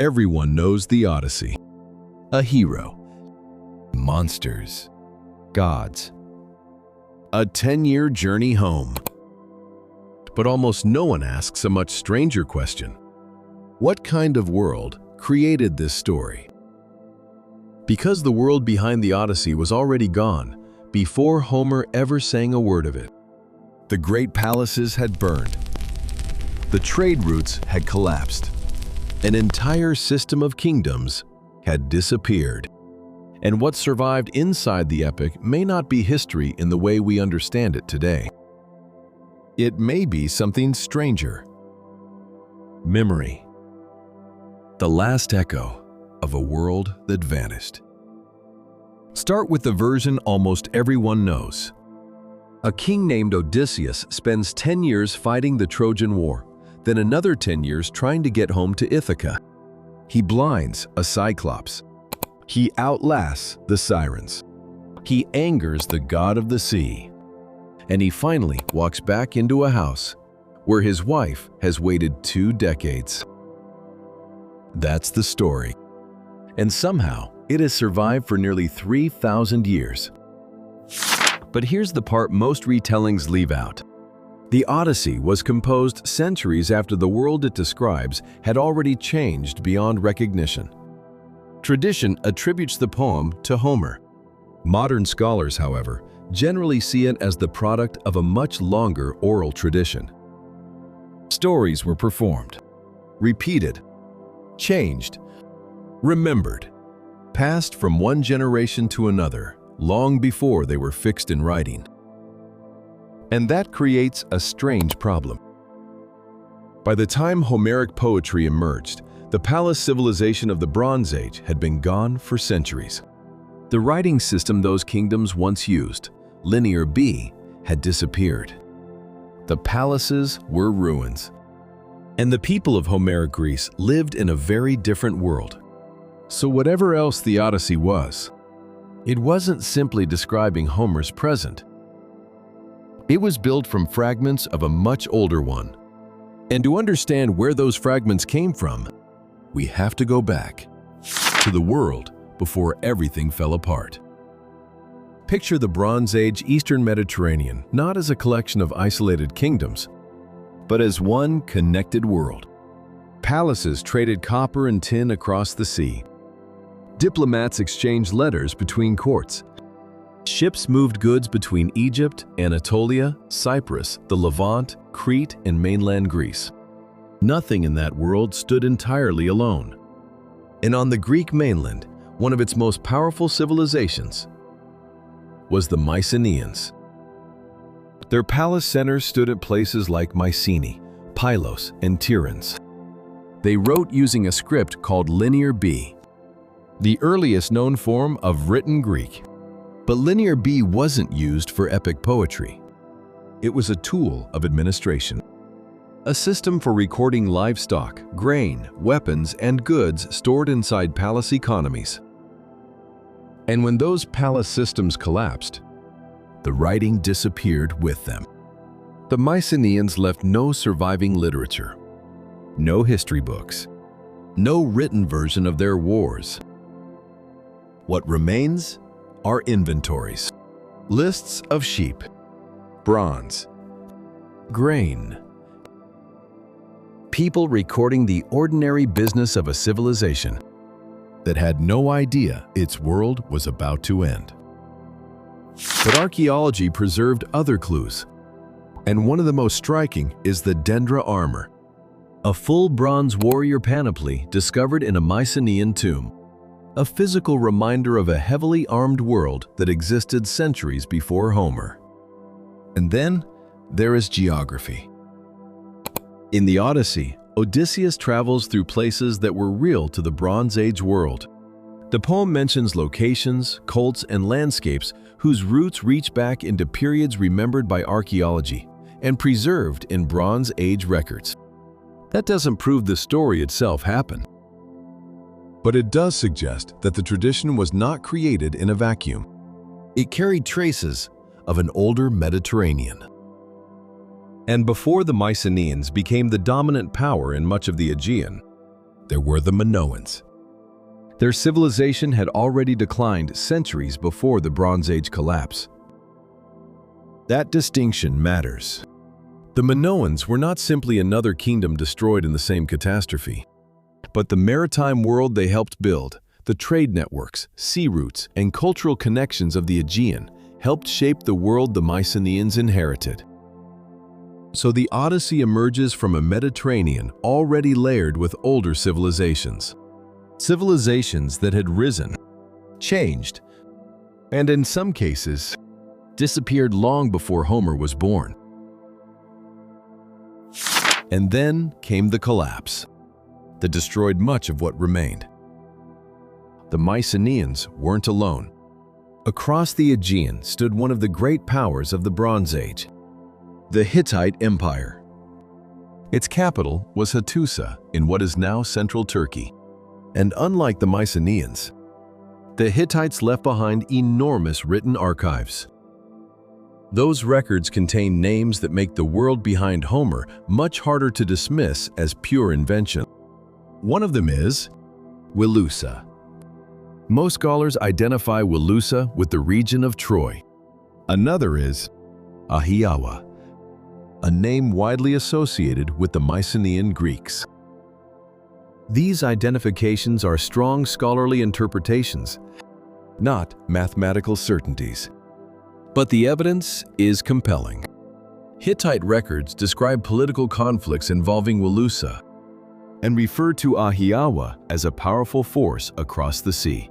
Everyone knows the Odyssey. A hero, monsters, gods. A 10-year journey home. But almost no one asks a much stranger question. What kind of world created this story? Because the world behind the Odyssey was already gone before Homer ever sang a word of it. The great palaces had burned. The trade routes had collapsed. An entire system of kingdoms had disappeared. And what survived inside the epic may not be history in the way we understand it today. It may be something stranger. Memory. The last echo of a world that vanished. Start with the version almost everyone knows. A king named Odysseus spends 10 years fighting the Trojan War, then another 10 years trying to get home to Ithaca. He blinds a Cyclops. He outlasts the Sirens. He angers the god of the sea. And he finally walks back into a house where his wife has waited 2 decades. That's the story. And somehow, it has survived for nearly 3,000 years. But here's the part most retellings leave out. The Odyssey was composed centuries after the world it describes had already changed beyond recognition. Tradition attributes the poem to Homer. Modern scholars, however, generally see it as the product of a much longer oral tradition. Stories were performed, repeated, changed, remembered, passed from one generation to another long before they were fixed in writing. And that creates a strange problem. By the time Homeric poetry emerged, the palace civilization of the Bronze Age had been gone for centuries. The writing system those kingdoms once used, Linear B, had disappeared. The palaces were ruins. And the people of Homeric Greece lived in a very different world. So whatever else the Odyssey was, it wasn't simply describing Homer's present. It was built from fragments of a much older one. And to understand where those fragments came from, we have to go back to the world before everything fell apart. Picture the Bronze Age Eastern Mediterranean not as a collection of isolated kingdoms, but as one connected world. Palaces traded copper and tin across the sea. Diplomats exchanged letters between courts. Ships moved goods between Egypt, Anatolia, Cyprus, the Levant, Crete, and mainland Greece. Nothing in that world stood entirely alone. And on the Greek mainland, one of its most powerful civilizations was the Mycenaeans. Their palace centers stood at places like Mycenae, Pylos, and Tiryns. They wrote using a script called Linear B, the earliest known form of written Greek. But Linear B wasn't used for epic poetry. It was a tool of administration. A system for recording livestock, grain, weapons, and goods stored inside palace economies. And when those palace systems collapsed, the writing disappeared with them. The Mycenaeans left no surviving literature, no history books, no written version of their wars. What remains are inventories, lists of sheep, bronze, grain. People recording the ordinary business of a civilization that had no idea its world was about to end. But archaeology preserved other clues, and one of the most striking is the Dendra armor, a full bronze warrior panoply discovered in a Mycenaean tomb, a physical reminder of a heavily armed world that existed centuries before Homer. And then there is geography. In the Odyssey, Odysseus travels through places that were real to the Bronze Age world. The poem mentions locations, cults, and landscapes whose roots reach back into periods remembered by archaeology and preserved in Bronze Age records. That doesn't prove the story itself happened. But it does suggest that the tradition was not created in a vacuum. It carried traces of an older Mediterranean. And before the Mycenaeans became the dominant power in much of the Aegean, There were the Minoans. Their civilization had already declined centuries before the Bronze Age collapse. That distinction matters. The Minoans were not simply another kingdom destroyed in the same catastrophe, but the maritime world they helped build, the trade networks, sea routes, and cultural connections of the Aegean helped shape the world the Mycenaeans inherited. So the Odyssey emerges from a Mediterranean already layered with older civilizations. Civilizations that had risen, changed, and in some cases, disappeared long before Homer was born. And then came the collapse that destroyed much of what remained. The Mycenaeans weren't alone. Across the Aegean stood one of the great powers of the Bronze Age, the Hittite Empire. Its capital was Hattusa in what is now central Turkey. And unlike the Mycenaeans, the Hittites left behind enormous written archives. Those records contain names that make the world behind Homer much harder to dismiss as pure invention. One of them is Wilusa. Most scholars identify Wilusa with the region of Troy. Another is Ahiawa, a name widely associated with the Mycenaean Greeks. These identifications are strong scholarly interpretations, not mathematical certainties. But the evidence is compelling. Hittite records describe political conflicts involving Wilusa and refer to Ahiawa as a powerful force across the sea.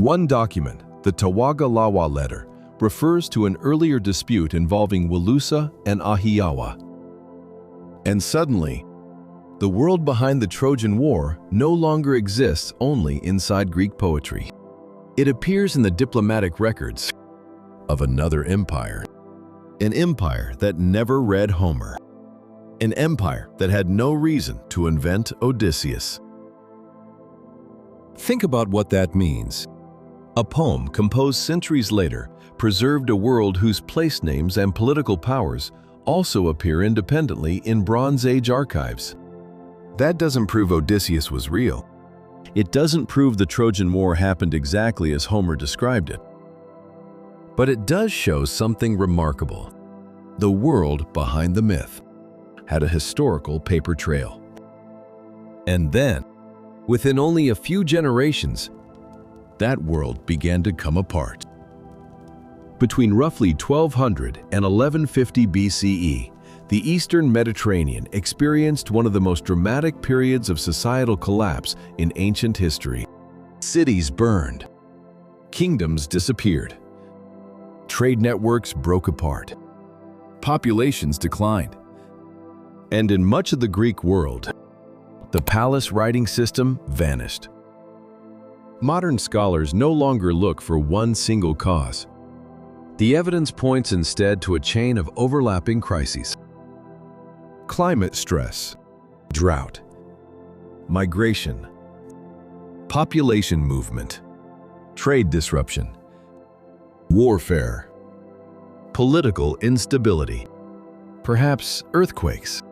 One document, the Tawagalawa letter, refers to an earlier dispute involving Wilusa and Ahiawa. And suddenly, the world behind the Trojan War no longer exists only inside Greek poetry. It appears in the diplomatic records of another empire. An empire that never read Homer. An empire that had no reason to invent Odysseus. Think about what that means. A poem composed centuries later preserved a world whose place names and political powers also appear independently in Bronze Age archives. That doesn't prove Odysseus was real. It doesn't prove the Trojan War happened exactly as Homer described it. But it does show something remarkable. The world behind the myth had a historical paper trail. And then, within only a few generations, that world began to come apart. Between roughly 1200 and 1150 BCE, the Eastern Mediterranean experienced one of the most dramatic periods of societal collapse in ancient history. Cities burned. Kingdoms disappeared. Trade networks broke apart. Populations declined. And in much of the Greek world, the palace writing system vanished. Modern scholars no longer look for one single cause. The evidence points instead to a chain of overlapping crises. Climate stress, drought, migration, population movement, trade disruption, warfare, political instability, perhaps earthquakes,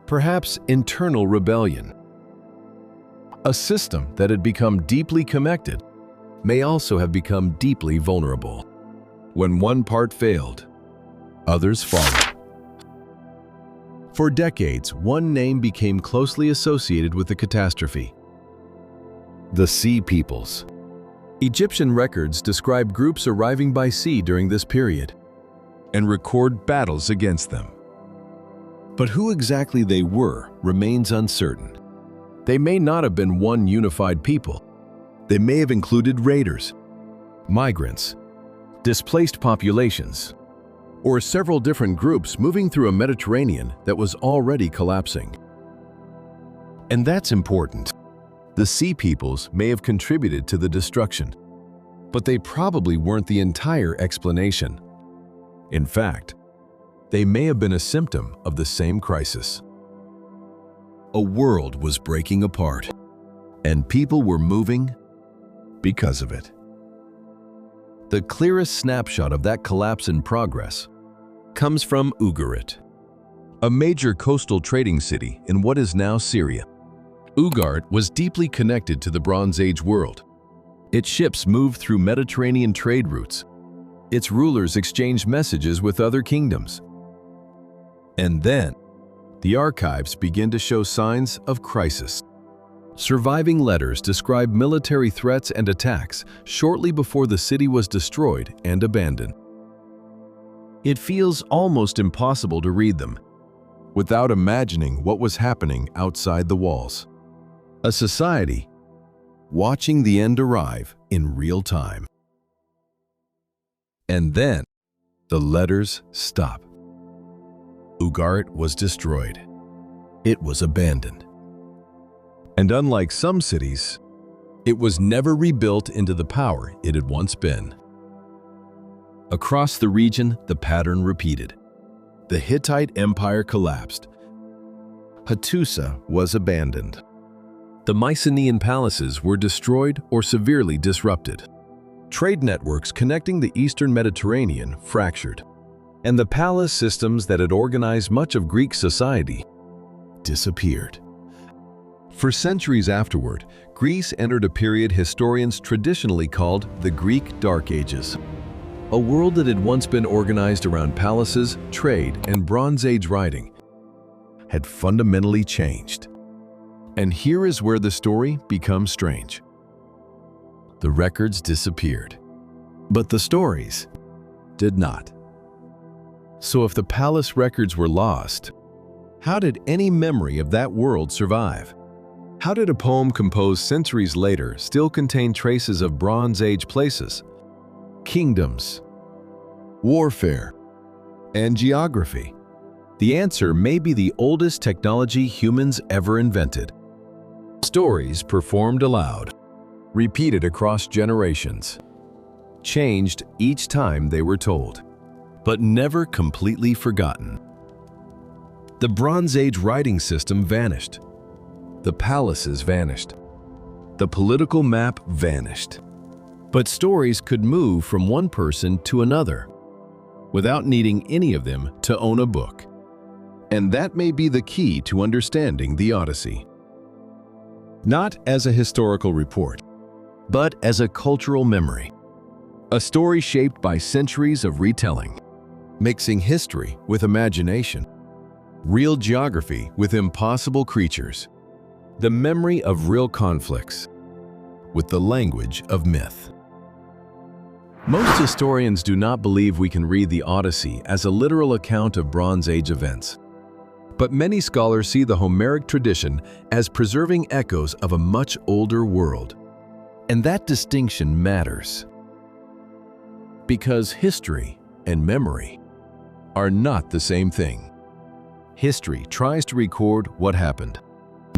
perhaps internal rebellion. A system that had become deeply connected may also have become deeply vulnerable. When one part failed, others followed. For decades, one name became closely associated with the catastrophe: the Sea Peoples. Egyptian records describe groups arriving by sea during this period and record battles against them. But who exactly they were remains uncertain. They may not have been one unified people. They may have included raiders, migrants, displaced populations, or several different groups moving through a Mediterranean that was already collapsing. And that's important. The Sea Peoples may have contributed to the destruction, but they probably weren't the entire explanation. In fact, they may have been a symptom of the same crisis. A world was breaking apart, and people were moving because of it. The clearest snapshot of that collapse in progress comes from Ugarit, a major coastal trading city in what is now Syria. Ugarit was deeply connected to the Bronze Age world. Its ships moved through Mediterranean trade routes. Its rulers exchanged messages with other kingdoms. And then, the archives begin to show signs of crisis. Surviving letters describe military threats and attacks shortly before the city was destroyed and abandoned. It feels almost impossible to read them without imagining what was happening outside the walls. A society watching the end arrive in real time. And then, the letters stop. Ugarit was destroyed. It was abandoned. And unlike some cities, it was never rebuilt into the power it had once been. Across the region, the pattern repeated. The Hittite Empire collapsed. Hattusa was abandoned. The Mycenaean palaces were destroyed or severely disrupted. Trade networks connecting the Eastern Mediterranean fractured, and the palace systems that had organized much of Greek society disappeared. For centuries afterward, Greece entered a period historians traditionally called the Greek Dark Ages. A world that had once been organized around palaces, trade, and Bronze Age writing had fundamentally changed. And here is where the story becomes strange. The records disappeared, but the stories did not. So if the palace records were lost, how did any memory of that world survive? How did a poem composed centuries later still contain traces of Bronze Age places, kingdoms, warfare, and geography? The answer may be the oldest technology humans ever invented. Stories performed aloud, repeated across generations, changed each time they were told, but never completely forgotten. The Bronze Age writing system vanished. The palaces vanished. The political map vanished. But stories could move from one person to another without needing any of them to own a book. And that may be the key to understanding the Odyssey. Not as a historical report, but as a cultural memory. A story shaped by centuries of retelling, mixing history with imagination, real geography with impossible creatures, the memory of real conflicts with the language of myth. Most historians do not believe we can read the Odyssey as a literal account of Bronze Age events. But many scholars see the Homeric tradition as preserving echoes of a much older world. And that distinction matters, because history and memory are not the same thing. History tries to record what happened.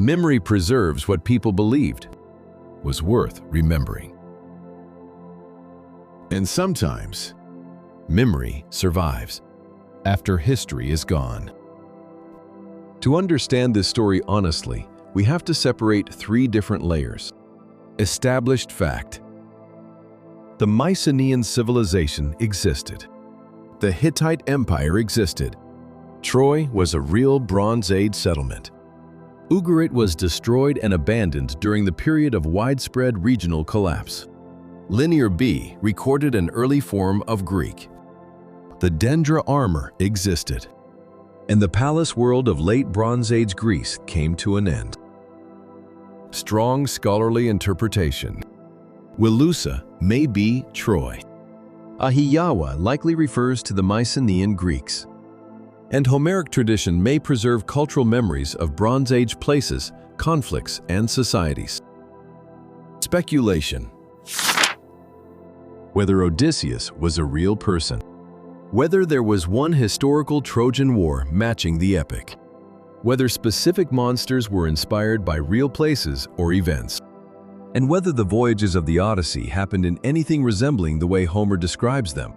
Memory preserves what people believed was worth remembering. And sometimes, memory survives after history is gone. To understand this story honestly, we have to separate three different layers. Established fact. The Mycenaean civilization existed. The Hittite Empire existed. Troy was a real Bronze Age settlement. Ugarit was destroyed and abandoned during the period of widespread regional collapse. Linear B recorded an early form of Greek. The Dendra armor existed, and the palace world of late Bronze Age Greece came to an end. Strong scholarly interpretation. Wilusa may be Troy. Ahiyawa likely refers to the Mycenaean Greeks. And Homeric tradition may preserve cultural memories of Bronze Age places, conflicts, and societies. Speculation. Whether Odysseus was a real person. Whether there was one historical Trojan War matching the epic. Whether specific monsters were inspired by real places or events. And whether the voyages of the Odyssey happened in anything resembling the way Homer describes them.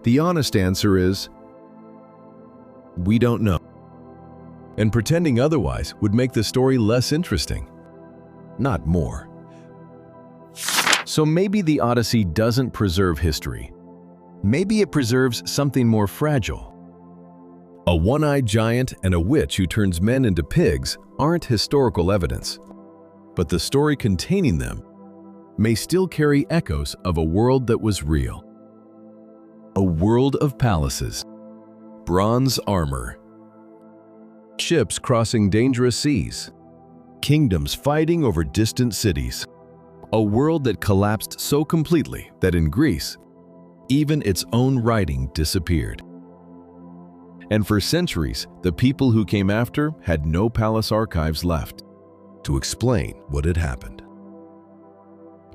The honest answer is, we don't know. And pretending otherwise would make the story less interesting, not more. So maybe the Odyssey doesn't preserve history. Maybe it preserves something more fragile. A one-eyed giant and a witch who turns men into pigs aren't historical evidence, but the story containing them may still carry echoes of a world that was real. A world of palaces, bronze armor, ships crossing dangerous seas, kingdoms fighting over distant cities. A world that collapsed so completely that in Greece, even its own writing disappeared. And for centuries, the people who came after had no palace archives left to explain what had happened.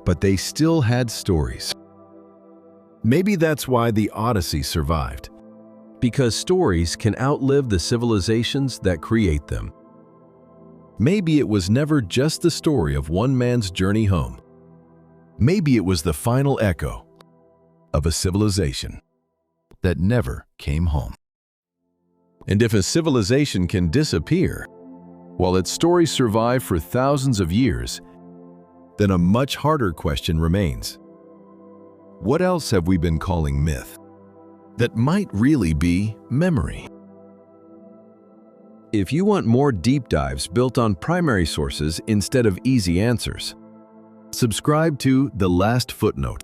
But they still had stories. Maybe that's why the Odyssey survived, because stories can outlive the civilizations that create them. Maybe it was never just the story of one man's journey home. Maybe it was the final echo of a civilization that never came home. And if a civilization can disappear, while its stories survive for thousands of years, then a much harder question remains. What else have we been calling myth that might really be memory? If you want more deep dives built on primary sources instead of easy answers, subscribe to The Last Footnote.